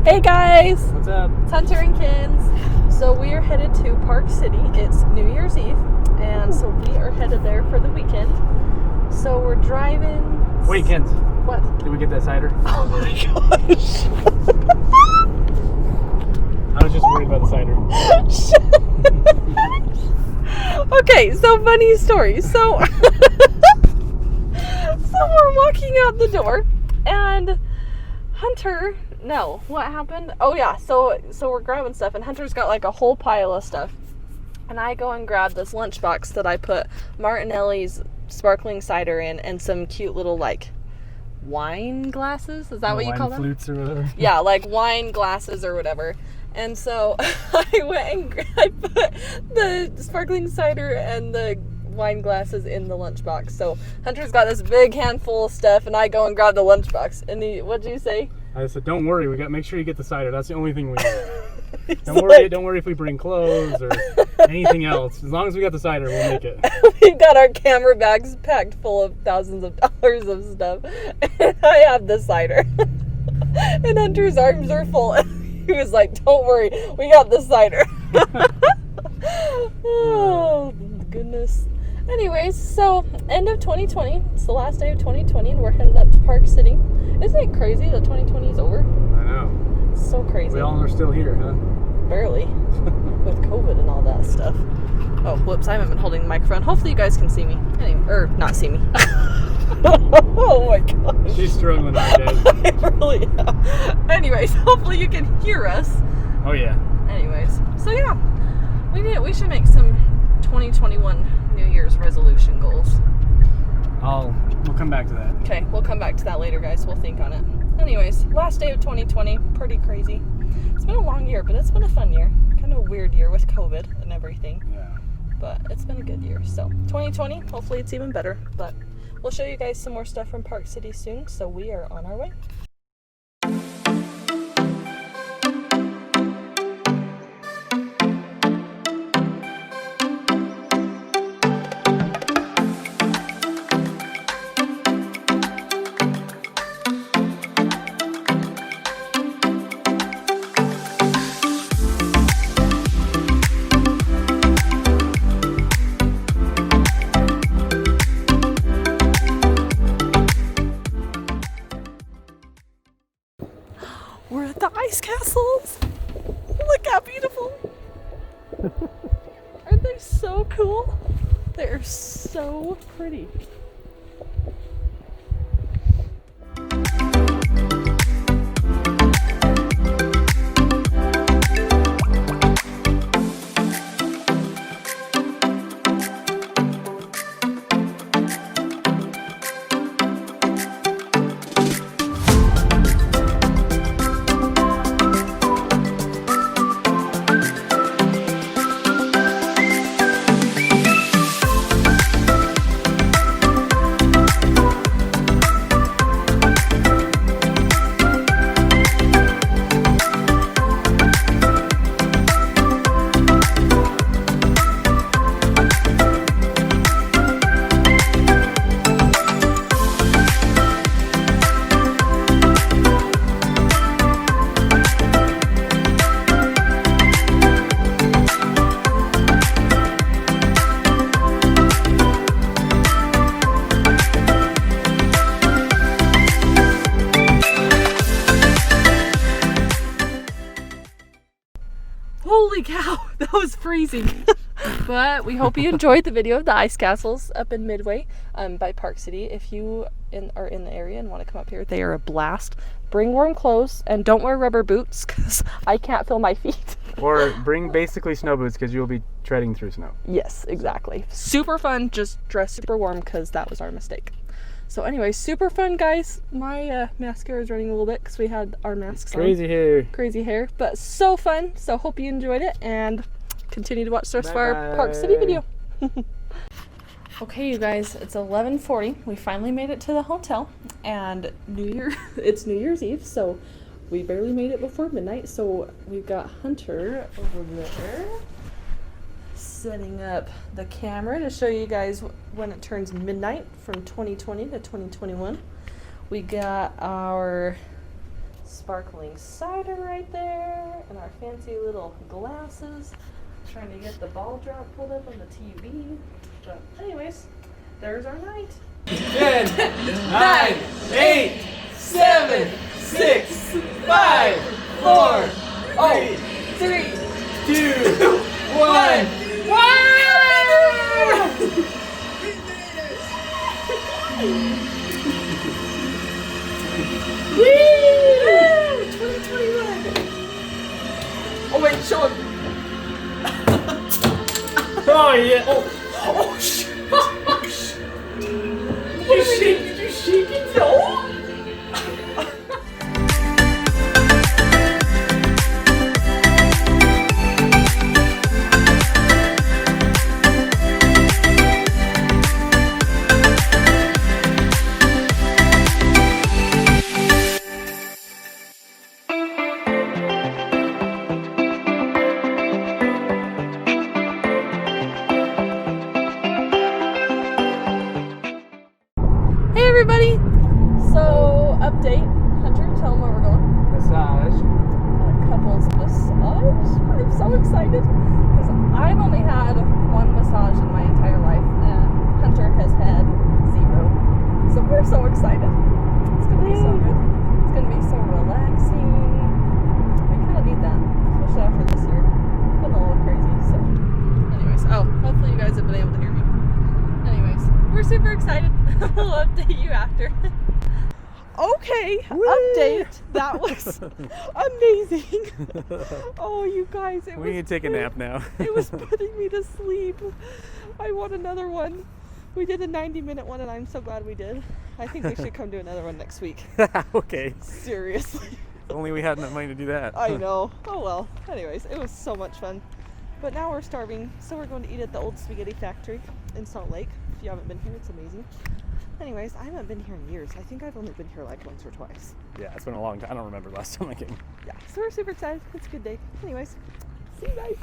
Hey guys! What's up? It's Hunter and Kins. So we are headed to Park City. It's New Year's Eve, and so we are headed there for the weekend. So we're driving. Wait, Kins. What? Did we get that cider? Oh my gosh! I was just worried about the cider. Okay, so funny story. So we're walking out the door, and Hunter. No, what happened? Oh yeah, so we're grabbing stuff, and Hunter's got like a whole pile of stuff, and I go and grab this lunchbox that I put Martinelli's sparkling cider in and some cute little like wine glasses. Is that what you call them? Flutes or whatever. Yeah, like wine glasses or whatever. And so I went and I put the sparkling cider and the wine glasses in the lunchbox. So Hunter's got this big handful of stuff, and I go and grab the lunchbox. And what'd you say? I said, "Don't worry, make sure you get the cider. That's the only thing we need. Don't worry if we bring clothes or anything else. As long as we got the cider, we'll make it." We've got our camera bags packed full of thousands of dollars of stuff, and I have the cider. And Hunter's arms are full. He was like, "Don't worry, we got the cider." Oh goodness. Anyways, so end of 2020. It's the last day of 2020, and we're headed up to Park City. Isn't it crazy that 2020 is over? I know. It's so crazy. We all are still here, huh? Barely. With COVID and all that stuff. Oh, whoops, I haven't been holding the microphone. Hopefully you guys can see me. Not see me. Oh my gosh. She's struggling nowadays. I really am. Anyways, hopefully you can hear us. Oh yeah. Anyways, so yeah. We should make some 2021 New Year's resolution goals. We'll come back to that. Okay, we'll come back to that later, guys. We'll think on it. Anyways, last day of 2020, pretty crazy. It's been a long year, but it's been a fun year. Kind of a weird year with COVID and everything. Yeah. But it's been a good year. So 2020, hopefully it's even better. But we'll show you guys some more stuff from Park City soon. So we are on our way. We're at the Ice Castles. Look how beautiful. Aren't they so cool? They're so pretty. Holy cow, that was freezing. But we hope you enjoyed the video of the ice castles up in Midway by Park City. If you are in the area and want to come up here, they are a blast. Bring warm clothes and don't wear rubber boots because I can't feel my feet. Or bring basically snow boots because you'll be treading through snow. Yes, exactly. Super fun. Just dress super warm because that was our mistake. So anyway, super fun, guys. My mascara is running a little bit because we had our masks on. Crazy hair, but so fun. So hope you enjoyed it and continue to watch the rest of our Park City video. Okay, you guys, it's 11:40. We finally made it to the hotel, and it's New Year's Eve, so we barely made it before midnight. So we've got Hunter over there setting up the camera to show you guys when it turns midnight from 2020 to 2021. We got our sparkling cider right there, and our fancy little glasses. Trying to get the ball drop pulled up on the TV. But anyways, there's our night. 10, 9, 8, 7, 6, 5, 4, 3, 2, 1. Woo! 2021. Oh wait, show him. Oh yeah. Oh shit. Did you shake it? No. Hey everybody! So, update. Hunter, tell them where we're going. Massage. Couples massage. I'm so excited because I've only had one massage in my entire life and Hunter has had 0. So we're so excited. It's going to be so good. It's going to be so relaxing. We kind of need that, especially after this year. It's been a little crazy, so. Anyways, hopefully you guys have been able to hear me. Anyways, we're super excited. We'll update you after. Okay, update. That was amazing. Oh, you guys, We need to take a nap now. It was putting me to sleep. I want another one. We did a 90-minute one, and I'm so glad we did. I think we should come do another one next week. Okay. Seriously. If only we had enough money to do that. I know. Oh well. Anyways, it was so much fun. But now we're starving, so we're going to eat at the old spaghetti factory in Salt Lake. If you haven't been here, it's amazing. Anyways, I haven't been here in years. I think I've only been here like once or twice. Yeah, it's been a long time. I don't remember the last time I came. Yeah, so we're super excited. It's a good day. Anyways, see you guys.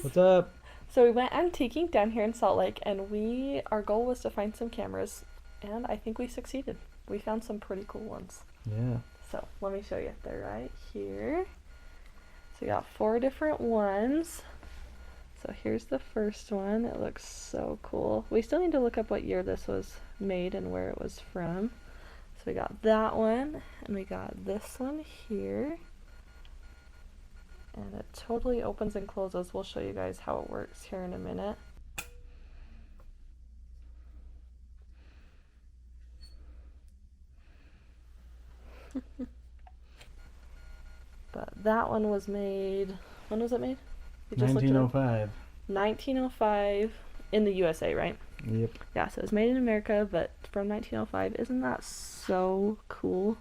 What's up? So we went antiquing down here in Salt Lake, and our goal was to find some cameras, and I think we succeeded. We found some pretty cool ones. Yeah. So let me show you. They're right here. So we got 4 different ones. So here's the first one. It looks so cool. We still need to look up what year this was made and where it was from. So we got that one, and we got this one here. And it totally opens and closes. We'll show you guys how it works here in a minute. But that one was made, when was it made? You just looked it up. 1905. 1905 in the USA, right? Yep. Yeah, so it was made in America, but from 1905. Isn't that so cool?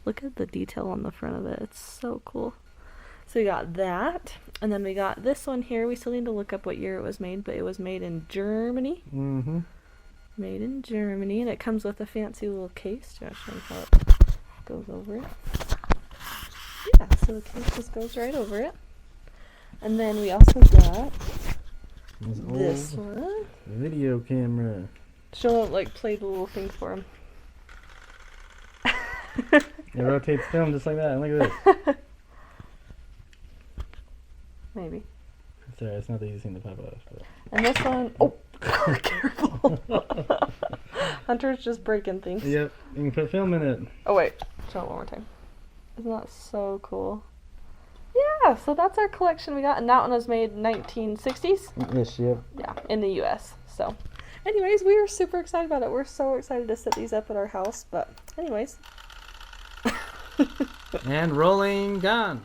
Look at the detail on the front of it. It's so cool. So we got that, and then we got this one here. We still need to look up what year it was made, but it was made in Germany. Mm-hmm. Made in Germany, and it comes with a fancy little case. Do you want to show me how it goes over it. Yeah, so the case just goes right over it. And then we also got this one. Video camera. She'll like play the little thing for him. It rotates film just like that. Look at this. Maybe. Sorry, it's not the easiest thing to pop off. But. And this one, oh, careful. Hunter's just breaking things. Yep, you can put film in it. Oh wait, show it one more time. Isn't that so cool? Yeah, so that's our collection we got, and that one was made 1960s. Yes, yep. Yeah, in the U.S. So, anyways, we were super excited about it. We're so excited to set these up at our house. But, anyways. And rolling gun.